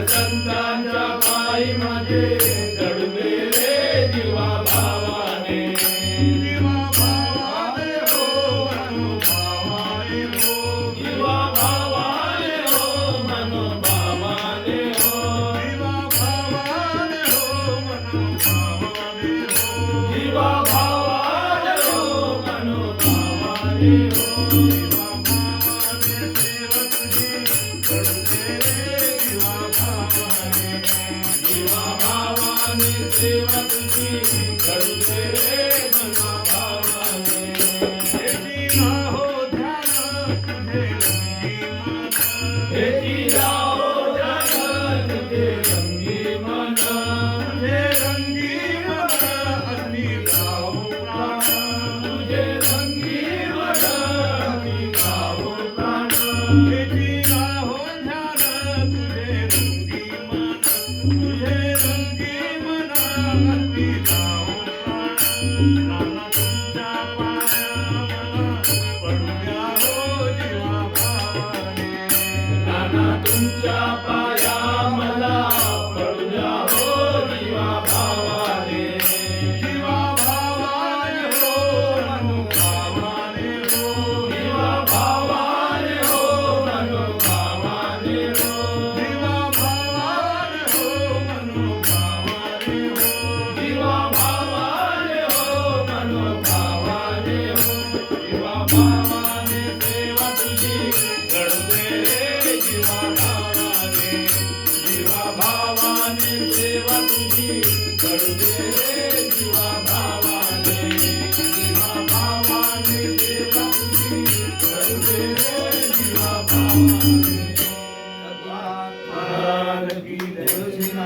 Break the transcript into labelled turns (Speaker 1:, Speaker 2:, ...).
Speaker 1: संतांच्या पायी माझे जडले रे जीवा भावाने जीवा भावाने हो मनोभावाने हो जीवा भावाने हो मनोभावाने हो जीवा भावाने हो मनोभावाने हो जीवा भावाने हो मनोभावाने हो सेवा तुझी करू रे मना भावाने हेची हो ध्यान तुझे रंगी मन हेची हो ध्यान तुझे रंगी मन तुझे रंगी मन अग्नि गाओ प्राण तुझे रंगी मन अग्नि गाओ प्राण हेची हो ध्यान तुझे रंगी मन तुझे रंगी तुमच्या पाया मला पडू द्या हो जीवा भावाने जीवा भावाने हो मनोभावाने हो जीवा भावाने हो मनोभावाने हो जीवा भावाने हो मनोभावाने हो जीवा भावाने हो मनोभावाने हो जीवा भावाने सेवा तुझी घडते जीवा भावाने जीवा भावाने सेवा तुझी करूदे जीवा भावाने जीवा भावाने सेवा तुझी करूदे जीवा भावाने